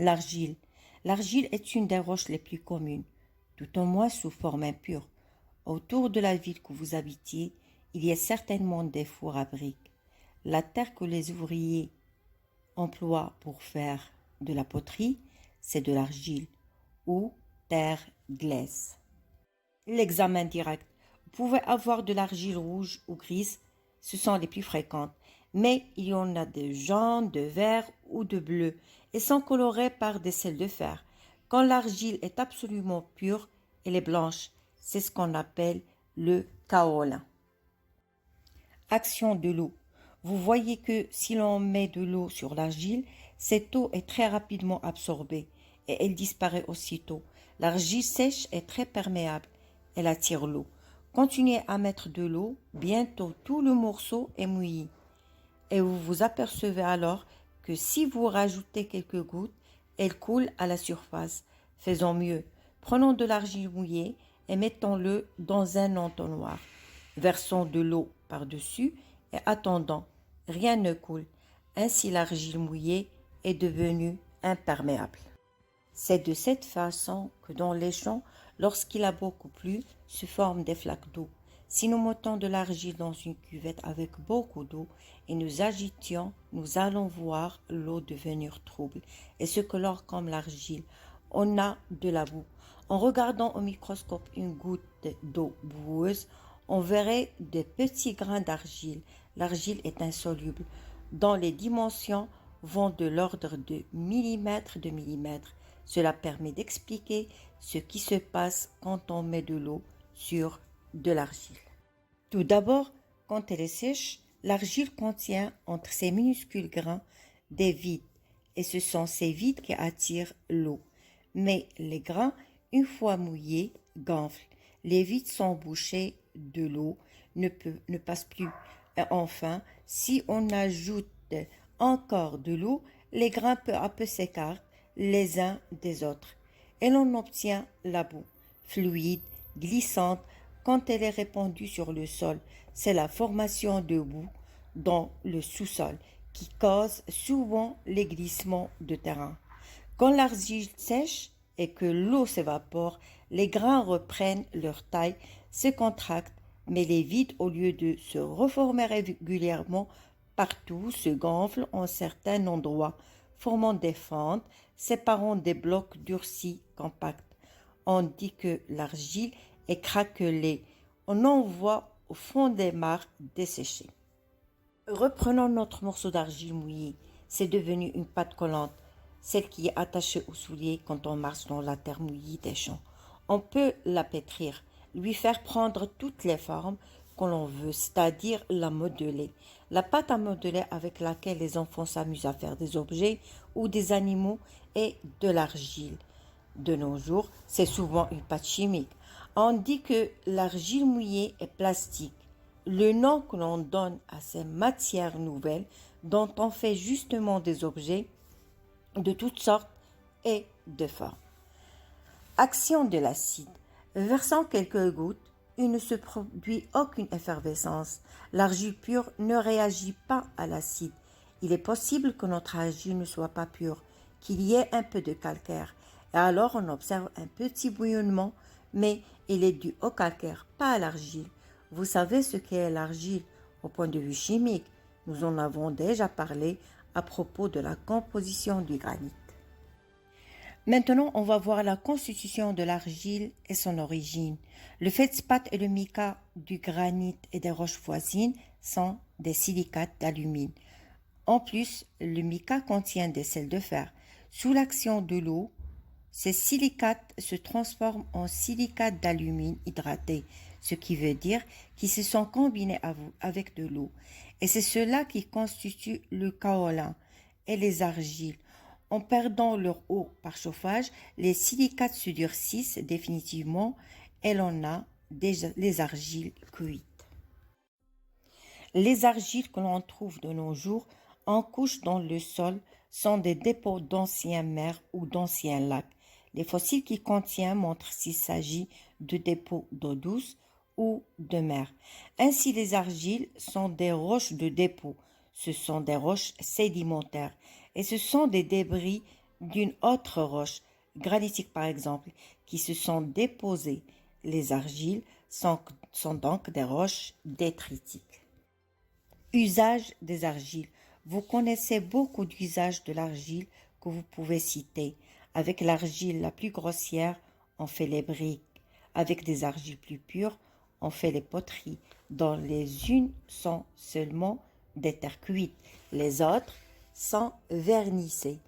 L'argile. L'argile est une des roches les plus communes, tout au moins sous forme impure. Autour de la ville que vous habitiez, il y a certainement des fours à briques. La terre que les ouvriers emploient pour faire de la poterie, c'est de l'argile ou terre glaise. L'examen direct. Vous pouvez avoir de l'argile rouge ou grise, ce sont les plus fréquentes, mais il y en a de jaune, de vert ou de bleu et sont colorées par des sels de fer. Quand l'argile est absolument pure, elle est blanche. C'est ce qu'on appelle le kaolin. Action de l'eau. Vous voyez que si l'on met de l'eau sur l'argile, cette eau est très rapidement absorbée et elle disparaît aussitôt. L'argile sèche est très perméable. Elle attire l'eau. Continuez à mettre de l'eau, bientôt tout le morceau est mouillé. Et vous vous apercevez alors que si vous rajoutez quelques gouttes, elle coule à la surface. Faisons mieux. Prenons de l'argile mouillée et mettons-le dans un entonnoir. Versons de l'eau par-dessus et attendons. Rien ne coule. Ainsi l'argile mouillée est devenue imperméable. C'est de cette façon que dans les champs, lorsqu'il a beaucoup plu, se forment des flaques d'eau. Si nous mettons de l'argile dans une cuvette avec beaucoup d'eau et nous agitions, nous allons voir l'eau devenir trouble et se colore comme l'argile. On a de la boue. En regardant au microscope une goutte d'eau boueuse, on verrait des petits grains d'argile. L'argile est insoluble, dont les dimensions vont de l'ordre de millimètres de millimètres. Cela permet d'expliquer ce qui se passe quand on met de l'eau sur de l'argile. Tout d'abord, quand elle est sèche, l'argile contient entre ses minuscules grains des vides et ce sont ces vides qui attirent l'eau. Mais les grains, une fois mouillés, gonflent. Les vides sont bouchés de l'eau, ne passent plus. Et enfin, si on ajoute encore de l'eau, les grains peu à peu s'écartent les uns des autres et l'on obtient la boue, fluide, glissante quand elle est répandue sur le sol. C'est la formation de boue dans le sous-sol qui cause souvent les glissements de terrain. Quand l'argile sèche et que l'eau s'évapore, les grains reprennent leur taille, se contractent, mais les vides, au lieu de se reformer régulièrement partout, se gonflent en certains endroits, formant des fentes, séparant des blocs durcis compacts. On dit que l'argile est craquelée. On en voit au fond des mares desséchées. Reprenons notre morceau d'argile mouillé. C'est devenu une pâte collante, celle qui est attachée au soulier quand on marche dans la terre mouillée des champs. On peut la pétrir, lui faire prendre toutes les formes que l'on veut, c'est-à-dire la modeler. La pâte à modeler avec laquelle les enfants s'amusent à faire des objets ou des animaux est de l'argile. De nos jours, c'est souvent une pâte chimique. On dit que l'argile mouillée est plastique, le nom que l'on donne à ces matières nouvelles dont on fait justement des objets de toutes sortes et de formes. Action de l'acide. Versant quelques gouttes, il ne se produit aucune effervescence. L'argile pure ne réagit pas à l'acide. Il est possible que notre argile ne soit pas pure, qu'il y ait un peu de calcaire. Et alors on observe un petit bouillonnement, mais il est dû au calcaire, pas à l'argile. Vous savez ce qu'est l'argile au point de vue chimique. Nous en avons déjà parlé à propos de la composition du granit. Maintenant, on va voir la constitution de l'argile et son origine. Le feldspath et le mica du granit et des roches voisines sont des silicates d'alumine. En plus, le mica contient des sels de fer. Sous l'action de l'eau, ces silicates se transforment en silicates d'alumine hydraté, ce qui veut dire qu'ils se sont combinés avec de l'eau. Et c'est cela qui constitue le kaolin et les argiles. En perdant leur eau par chauffage, les silicates se durcissent définitivement et l'on a les argiles cuites. Les argiles que l'on trouve de nos jours en couche dans le sol sont des dépôts d'anciennes mers ou d'anciens lacs. Les fossiles qu'ils contiennent montrent s'il s'agit de dépôts d'eau douce ou de mer. Ainsi, les argiles sont des roches de dépôt. Ce sont des roches sédimentaires et ce sont des débris d'une autre roche, granitique par exemple, qui se sont déposées. Les argiles sont donc des roches détritiques. Usage des argiles. Vous connaissez beaucoup d'usages de l'argile que vous pouvez citer. Avec l'argile la plus grossière, on fait les briques. Avec des argiles plus pures, on fait les poteries, dont les unes sont seulement des terres cuites, les autres sont vernissées.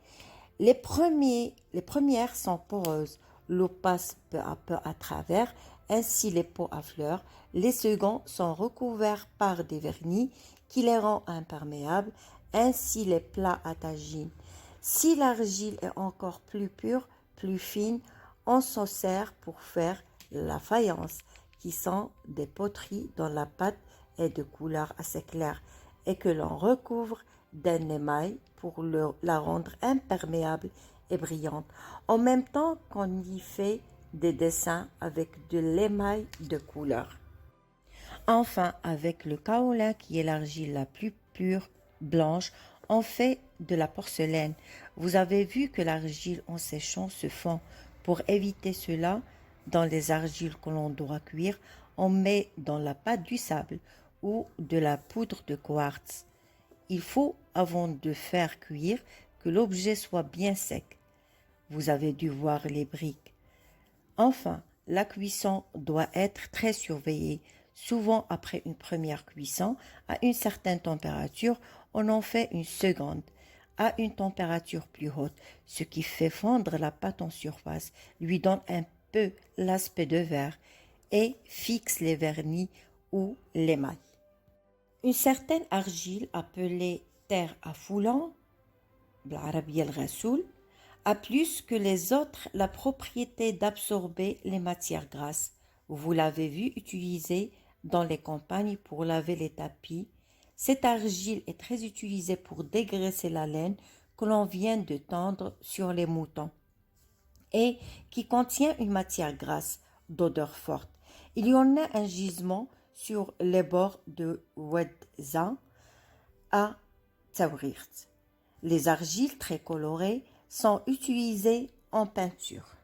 Les premières sont poreuses, l'eau passe peu à peu à travers, ainsi les pots à fleurs. Les seconds sont recouverts par des vernis qui les rend imperméables, ainsi les plats à tagine. Si l'argile est encore plus pure, plus fine, on s'en sert pour faire la faïence, qui sont des poteries dont la pâte est de couleur assez claire et que l'on recouvre d'un émail pour la rendre imperméable et brillante, en même temps qu'on y fait des dessins avec de l'émail de couleur. Enfin, avec le kaolin, qui est l'argile la plus pure, blanche, on fait de la porcelaine. Vous avez vu que l'argile en séchant se fond. Pour éviter cela, dans les argiles que l'on doit cuire, on met dans la pâte du sable ou de la poudre de quartz. Il faut, avant de faire cuire, que l'objet soit bien sec. Vous avez dû voir les briques. Enfin, la cuisson doit être très surveillée. Souvent, après une première cuisson, à une certaine température, on en fait une seconde, à une température plus haute, ce qui fait fondre la pâte en surface, lui donne un peu l'aspect de verre et fixe les vernis ou l'émail. Une certaine argile appelée terre à foulant, بالعربية الغسول, a plus que les autres la propriété d'absorber les matières grasses. Vous l'avez vu utiliser dans les campagnes pour laver les tapis. Cette argile est très utilisée pour dégraisser la laine que l'on vient de tendre sur les moutons et qui contient une matière grasse d'odeur forte. Il y en a un gisement sur les bords de Ouedzan à Taourir. Les argiles très colorées sont utilisées en peinture.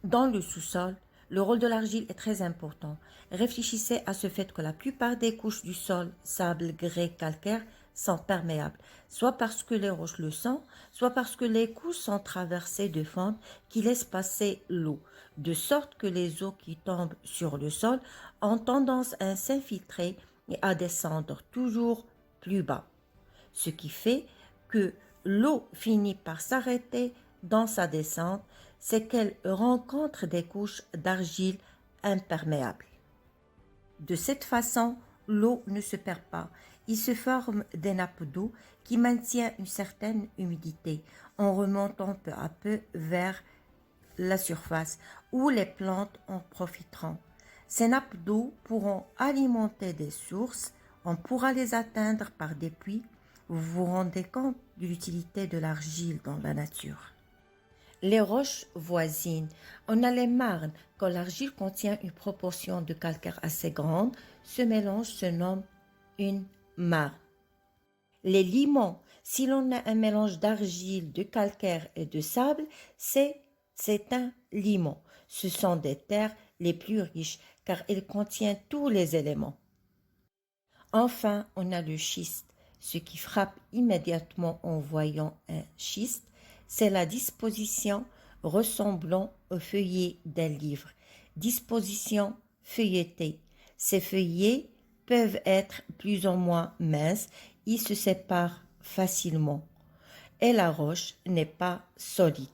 Dans le sous-sol, le rôle de l'argile est très important. Réfléchissez à ce fait que la plupart des couches du sol, sable, grès, calcaire, sont perméables, soit parce que les roches le sont, soit parce que les couches sont traversées de fentes qui laissent passer l'eau, de sorte que les eaux qui tombent sur le sol ont tendance à s'infiltrer et à descendre toujours plus bas, ce qui fait que l'eau finit par s'arrêter dans sa descente, c'est qu'elle rencontre des couches d'argile imperméables. De cette façon, l'eau ne se perd pas. Il se forme des nappes d'eau qui maintiennent une certaine humidité en remontant peu à peu vers la surface où les plantes en profiteront. Ces nappes d'eau pourront alimenter des sources, on pourra les atteindre par des puits. Vous vous rendez compte de l'utilité de l'argile dans la nature. Les roches voisines. On a les marnes. Quand l'argile contient une proportion de calcaire assez grande, ce mélange se nomme une marne. Les limons. Si l'on a un mélange d'argile, de calcaire et de sable, c'est un limon. Ce sont des terres les plus riches car elles contiennent tous les éléments. Enfin, on a le schiste. Ce qui frappe immédiatement en voyant un schiste, c'est la disposition ressemblant au feuillet d'un livre. Disposition feuilletée. Ces feuillets peuvent être plus ou moins minces, ils se séparent facilement et la roche n'est pas solide.